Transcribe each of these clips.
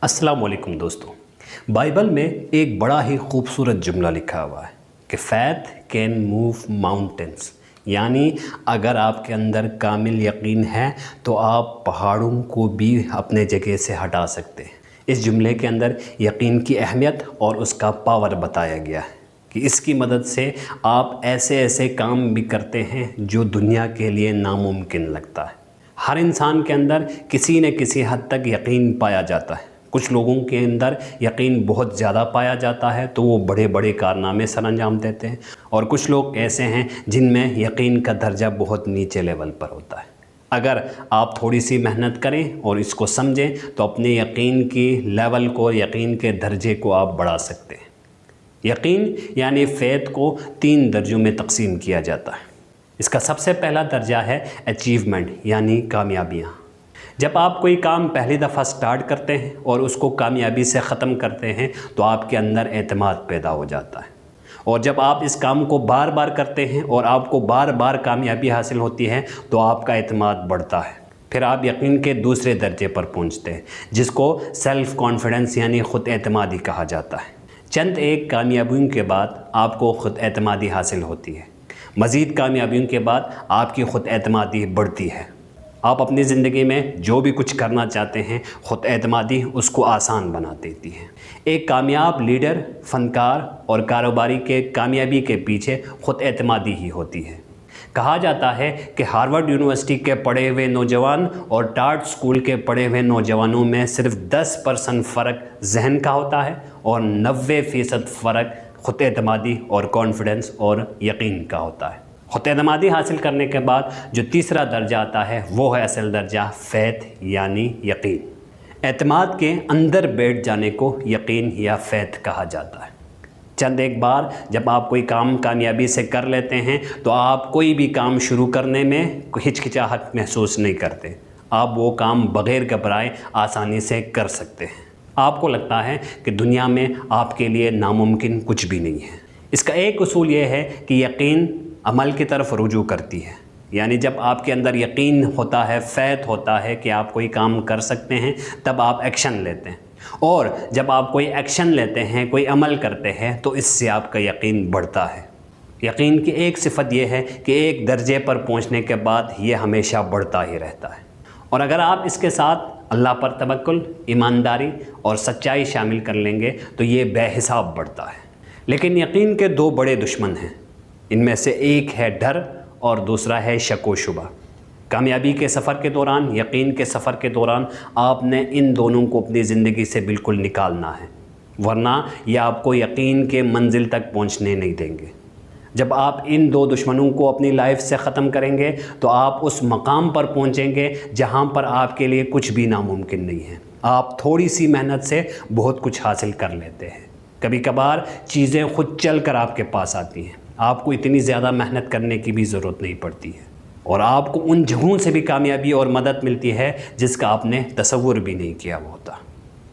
अस्सलाम वालेकुम दोस्तों। बाइबल में एक बड़ा ही खूबसूरत जुमला लिखा हुआ है कि फ़ैथ कैन मूव माउंटेन्स, यानी अगर आपके अंदर कामिल यकीन है तो आप पहाड़ों को भी अपने जगह से हटा सकते हैं। इस जुमले के अंदर यकीन की अहमियत और उसका पावर बताया गया है कि इसकी मदद से आप ऐसे ऐसे काम भी करते हैं जो दुनिया के लिए नामुमकिन लगता है। हर इंसान के अंदर किसी न किसी हद तक यकीन पाया जाता है। कुछ लोगों के अंदर यकीन बहुत ज़्यादा पाया जाता है तो वो बड़े बड़े कारनामे सर अंजाम देते हैं, और कुछ लोग ऐसे हैं जिनमें यकीन का दर्जा बहुत नीचे लेवल पर होता है। अगर आप थोड़ी सी मेहनत करें और इसको समझें तो अपने यकीन की लेवल को, यकीन के दर्जे को आप बढ़ा सकते हैं। यकीन यानी फ़ैथ को 3 दर्जों में तकसीम किया जाता है। इसका सबसे पहला दर्जा है अचीवमेंट, यानी कामयाबियाँ। जब आप कोई काम पहली दफ़ा स्टार्ट करते हैं और उसको कामयाबी से ख़त्म करते हैं तो आपके अंदर एतमाद पैदा हो जाता है, और जब आप इस काम को बार बार करते हैं और आपको बार बार कामयाबी हासिल होती है तो आपका एतमाद बढ़ता है। फिर आप यकीन के दूसरे दर्जे पर पहुंचते हैं जिसको सेल्फ़ कॉन्फिडेंस यानी ख़ुद एतमादी कहा जाता है। चंद एक कामयाबियों के बाद आपको ख़ुद एतमादी हासिल होती है। मज़ीद कामयाबियों के बाद आपकी ख़ुद एतमादी बढ़ती है। आप अपनी ज़िंदगी में जो भी कुछ करना चाहते हैं, ख़ुद एतमादी उसको आसान बना देती है। एक कामयाब लीडर, फ़नकार और कारोबारी के कामयाबी के पीछे ख़ुद एतमादी ही होती है। कहा जाता है कि हार्वर्ड यूनिवर्सिटी के पढ़े हुए नौजवान और टार्ट स्कूल के पढ़े हुए नौजवानों में सिर्फ 10% फ़र्क जहन का होता है और 90% फ़र्क ख़ुद एतमादी और कॉन्फिडेंस और यकीन का होता है। ख़ुद एतमादी हासिल करने के बाद जो तीसरा दर्जा आता है वो है असल दर्जा फ़ैथ यानी यकीन। एतमाद के अंदर बैठ जाने को यकीन या फ़ैथ कहा जाता है। चंद एक बार जब आप कोई काम कामयाबी से कर लेते हैं तो आप कोई भी काम शुरू करने में हिचकिचाहट महसूस नहीं करते। आप वो काम बग़ैर घबराए आसानी से कर सकते हैं। आपको लगता है कि दुनिया में आपके लिए नामुमकिन कुछ भी नहीं है। इसका एक उसूल ये है कि यकीन अमल की तरफ रुजू करती है, यानी जब आपके अंदर यकीन होता है, फ़ैथ होता है कि आप कोई काम कर सकते हैं, तब आप एक्शन लेते हैं, और जब आप कोई एक्शन लेते हैं, कोई अमल करते हैं, तो इससे आपका यकीन बढ़ता है। यकीन की एक सिफत यह है कि एक दर्जे पर पहुंचने के बाद ये हमेशा बढ़ता ही रहता है, और अगर आप इसके साथ अल्लाह पर तवक्कुल, ईमानदारी और सच्चाई शामिल कर लेंगे तो ये बेहिसाब बढ़ता है। लेकिन यकीन के 2 बड़े दुश्मन हैं। इनमें से एक है डर और दूसरा है शक व शुबा। कामयाबी के सफ़र के दौरान, यकीन के सफ़र के दौरान आपने इन दोनों को अपनी ज़िंदगी से बिल्कुल निकालना है, वरना ये आपको यकीन के मंजिल तक पहुंचने नहीं देंगे। जब आप इन 2 दुश्मनों को अपनी लाइफ से ख़त्म करेंगे तो आप उस मकाम पर पहुंचेंगे जहां पर आपके लिए कुछ भी नामुमकिन नहीं है। आप थोड़ी सी मेहनत से बहुत कुछ हासिल कर लेते हैं। कभी कभार चीज़ें खुद चल कर आपके पास आती हैं। आपको इतनी ज़्यादा मेहनत करने की भी ज़रूरत नहीं पड़ती है, और आपको उन जगहों से भी कामयाबी और मदद मिलती है जिसका आपने तसव्वुर भी नहीं किया होता।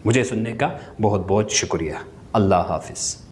मुझे सुनने का बहुत बहुत शुक्रिया। अल्लाह हाफ़िज़।